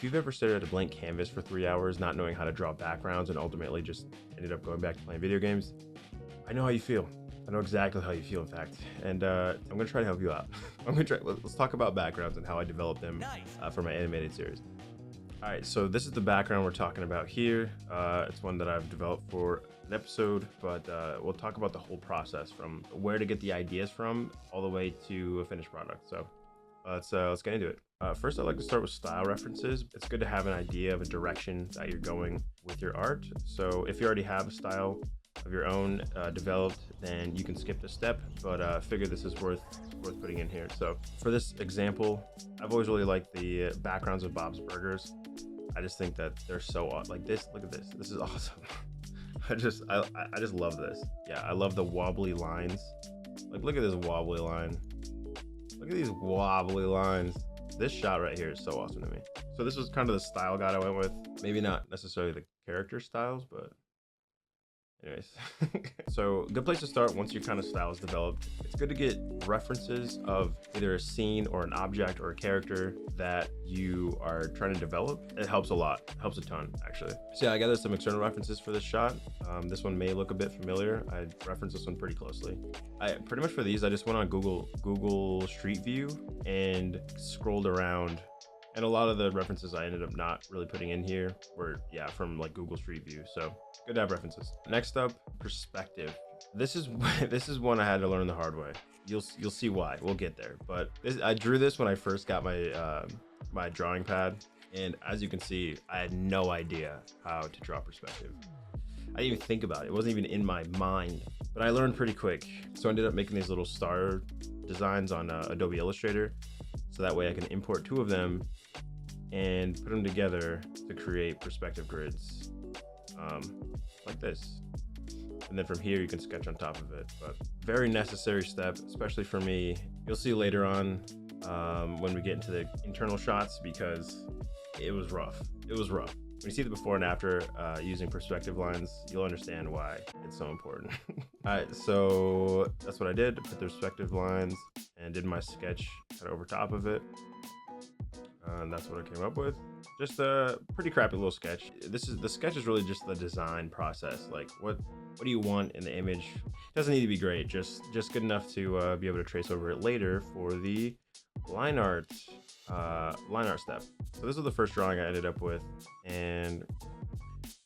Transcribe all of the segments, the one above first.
If you've ever stared at a blank canvas for 3 hours, not knowing how to draw backgrounds and ultimately just ended up going back to playing video games, I know how you feel. I know exactly how you feel, in fact, and I'm gonna try to help you out. Let's talk about backgrounds and how I developed them for my animated series. All right, so this is the background we're talking about here. It's one that I've developed for an episode, but we'll talk about the whole process from where to get the ideas from all the way to a finished product. So let's get into it. First, I'd like to start with style references. It's good to have an idea of a direction that you're going with your art. So if you already have a style of your own developed, then you can skip this step, but figure this is worth putting in here. So for this example, I've always really liked the backgrounds of Bob's Burgers. I just think that they're so awesome. Like this, look at this. This is awesome. I just love this. Yeah, I love the wobbly lines. Like, look at this wobbly line. Look at these wobbly lines. This shot right here is so awesome to me. So this was kind of the style guide I went with. Maybe not necessarily the character styles, but anyways. So good place to start once your kind of style is developed. It's good to get references of either a scene or an object or a character that you are trying to develop. It helps a lot, helps a ton actually. So yeah, I gathered some external references for this shot. This one may look a bit familiar. I referenced this one pretty closely. Pretty much for these, I just went on Google Street View and scrolled around. And a lot of the references I ended up not really putting in here were, yeah, from like Google Street View. So good to have references. Next up, perspective. This is one I had to learn the hard way. You'll see why. We'll get there. But I drew this when I first got my my drawing pad, and as you can see, I had no idea how to draw perspective. I didn't even think about it. It wasn't even in my mind. But I learned pretty quick. So I ended up making these little star designs on Adobe Illustrator. So that way I can import 2 of them and put them together to create perspective grids like this. And then from here you can sketch on top of it. But very necessary step, especially for me. You'll see later on when we get into the internal shots, because it was rough. It was rough. When you see the before and after using perspective lines, you'll understand why it's so important. All right, so that's what I did. Put the perspective lines and did my sketch kind of over top of it. And that's what I came up with. Just a pretty crappy little sketch. The sketch is really just the design process. Like what do you want in the image? It doesn't need to be great, just good enough to be able to trace over it later for the line art step. So this is the first drawing I ended up with, and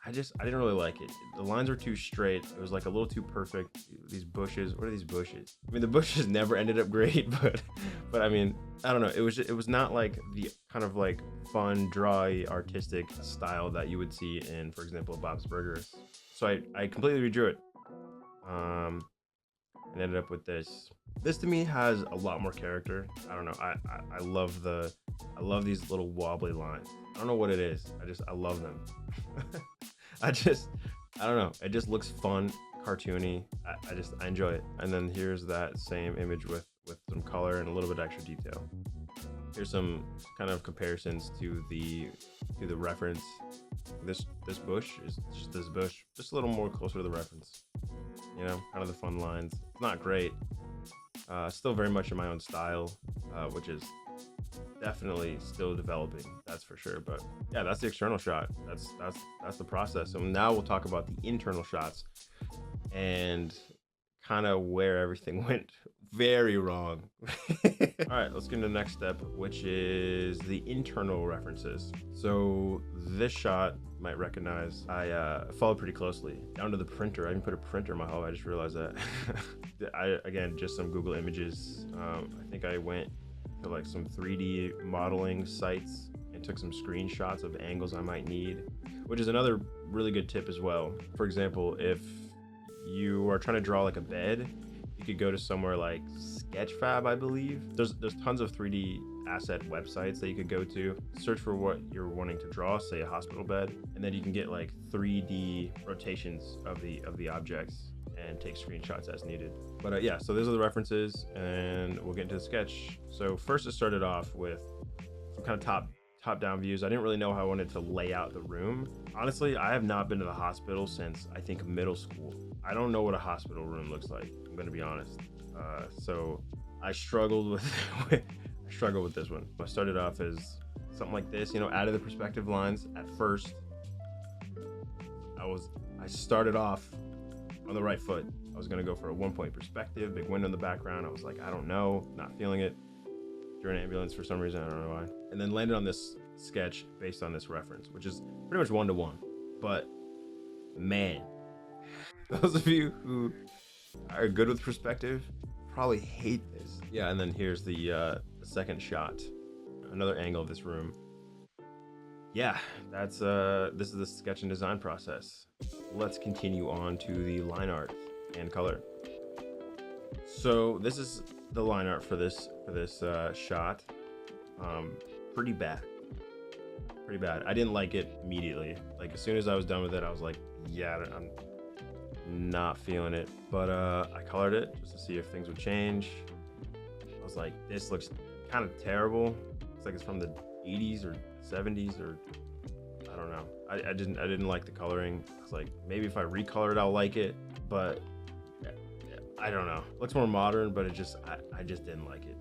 I didn't really like it. The lines were too straight. It was like a little too perfect. These bushes, what are these bushes? I mean, the bushes never ended up great, but I mean, I don't know. It was not like the kind of like fun, drawy, artistic style that you would see in, for example, Bob's Burgers. So I completely redrew it, and ended up with this. This to me has a lot more character. I don't know. I love these little wobbly lines. I don't know what it is. I love them. I don't know. It just looks fun, cartoony. I enjoy it. And then here's that same image with some color and a little bit extra detail. Here's some kind of comparisons to the reference. This bush is just this bush, just a little more closer to the reference. You know, kind of the fun lines. It's not great. Still very much in my own style, which is definitely still developing, that's for sure. But yeah, that's the external shot. That's the process. So now we'll talk about the internal shots and kind of where everything went very wrong. All right, let's get into the next step, which is the internal references. So this shot you might recognize, I followed pretty closely down to the printer. I even put a printer in my home. I just realized that. Again, just some Google images. I think I went to like some 3D modeling sites and took some screenshots of angles I might need, which is another really good tip as well. For example, if you are trying to draw like a bed, you could go to somewhere like Sketchfab, I believe. There's tons of 3D asset websites that you could go to, search for what you're wanting to draw, say a hospital bed, and then you can get like 3D rotations of the objects and take screenshots as needed. But yeah, so those are the references, and we'll get into the sketch. So first, it started off with some kind of top-down views. I didn't really know how I wanted to lay out the room. Honestly, I have not been to the hospital since I think middle school. I don't know what a hospital room looks like, I'm gonna be honest. So I struggled with I struggled with this one. I started off as something like this, you know, added the perspective lines. At first, I started off on the right foot. I was gonna go for a 1-point perspective, big window in the background. I was like, I don't know, not feeling it. Drew an ambulance for some reason, I don't know why. And then landed on this sketch based on this reference, which is pretty much 1-to-1. But man, those of you who are good with perspective probably hate this. Yeah, and then here's the second shot, another angle of this room. Yeah, that's this is the sketch and design process. Let's continue on to the line art and color. So this is the line art for this shot. Pretty bad. I didn't like it immediately. Like as soon as I was done with it, I was like, yeah, I'm not feeling it. But I colored it just to see if things would change. I was like, this looks kind of terrible. It's like it's from the 80s or 70s or I don't know. I didn't like the coloring. I was like, maybe if I recolor it, I'll like it. But I don't know. It looks more modern, but I just didn't like it.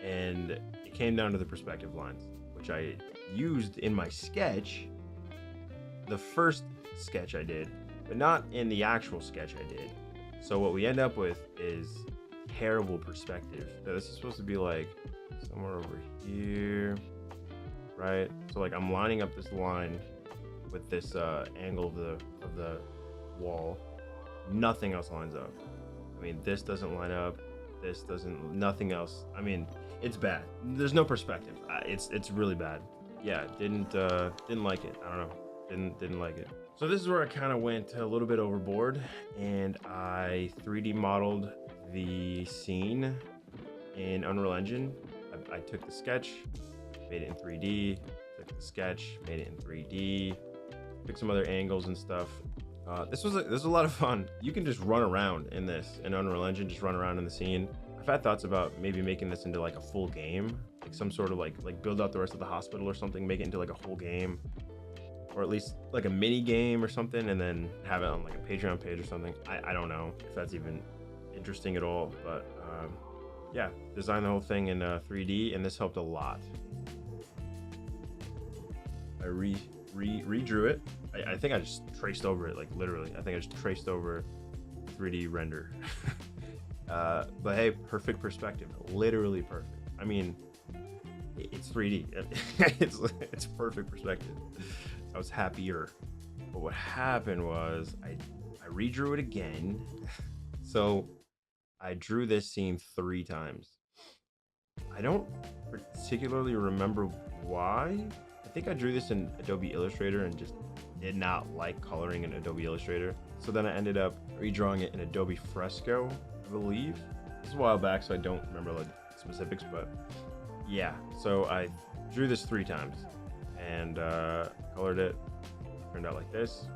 And it came down to the perspective lines, which I used in my sketch, the first sketch I did, but not in the actual sketch I did. So what we end up with is terrible perspective. So this is supposed to be like somewhere over here, right? So like I'm lining up this line with this angle of the wall. Nothing else lines up. I mean, this doesn't line up. This doesn't. Nothing else. I mean, it's bad. There's no perspective. It's really bad. Yeah, didn't like it. I don't know. Didn't like it. So this is where I kind of went a little bit overboard, and I 3D modeled the scene in Unreal Engine. I took the sketch, made it in 3D. Took the sketch, made it in 3D. Took some other angles and stuff. This was a lot of fun. You can just run around in this in Unreal Engine, just run around in the scene. I've had thoughts about maybe making this into like a full game, like some sort of like build out the rest of the hospital or something, make it into like a whole game, or at least like a mini game or something, and then have it on like a Patreon page or something. I don't know if that's even interesting at all, but yeah, designed the whole thing in 3D, and this helped a lot. I redrew it. I think I just traced over it, like literally. I think I just traced over 3D render. But hey, perfect perspective, literally perfect. I mean, it's 3D. it's perfect perspective. I was happier. But what happened was I redrew it again. So I drew this scene 3 times. I don't particularly remember why. I think I drew this in Adobe Illustrator and just did not like coloring in Adobe Illustrator. So then I ended up redrawing it in Adobe Fresco, I believe. This is a while back, so I don't remember like specifics, but yeah. So I drew this 3 times and colored it. Turned out like this.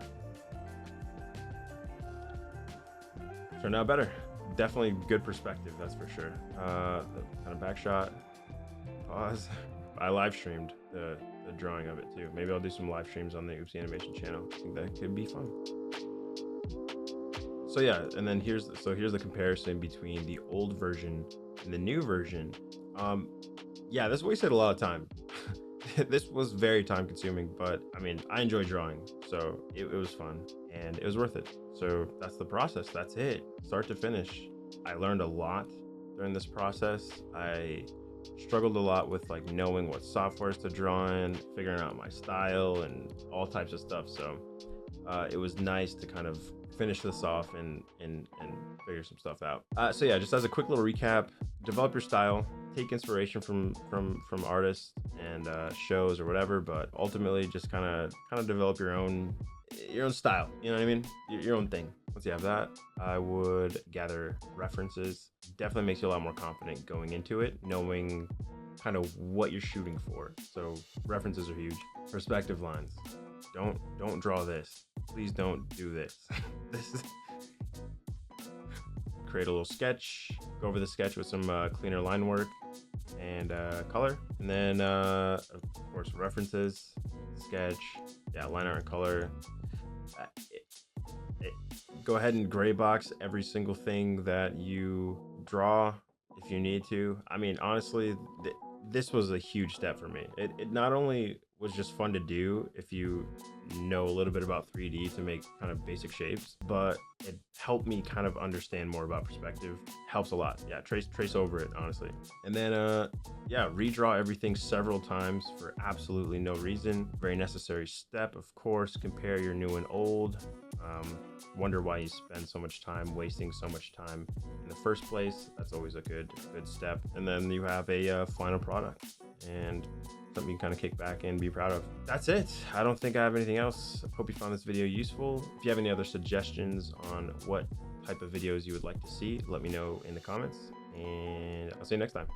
Turned out better. Definitely good perspective, that's for sure. The kind of back shot, pause. I live streamed the drawing of it too. Maybe I'll do some live streams on the Oopsie Animation channel. I think that could be fun. So yeah, and then here's the comparison between the old version and the new version. Yeah, this wasted a lot of time. This was very time consuming, but I mean, I enjoy drawing, so it was fun and it was worth it. So that's the process. That's it, start to finish. I learned a lot during this process. I struggled a lot with like knowing what softwares to draw in, figuring out my style and all types of stuff. So it was nice to kind of finish this off and figure some stuff out. So yeah, just as a quick little recap, develop your style, take inspiration from artists and shows or whatever, but ultimately just kind of develop your own style. You know what I mean? Your own thing. Once you have that, I would gather references. Definitely makes you a lot more confident going into it, knowing kind of what you're shooting for. So references are huge. Perspective lines. Don't draw this. Please don't do this. This is create a little sketch. Go over the sketch with some cleaner line work and color, and then of course references, sketch, yeah, line art and color. Go ahead and gray box every single thing that you draw if you need to. I mean, honestly, this was a huge step for me. It not only was just fun to do if you know a little bit about 3D to make kind of basic shapes, but it helped me kind of understand more about perspective. Helps a lot. Yeah, trace over it, honestly. And then yeah, redraw everything several times for absolutely no reason. Very necessary step, of course. Compare your new and old. Wonder why you spend so much time wasting so much time in the first place. That's always a good step. And then you have a final product and something you can kind of kick back and be proud of. That's it. I don't think I have anything else. Hope you found this video useful. If you have any other suggestions on what type of videos you would like to see, let me know in the comments, and I'll see you next time.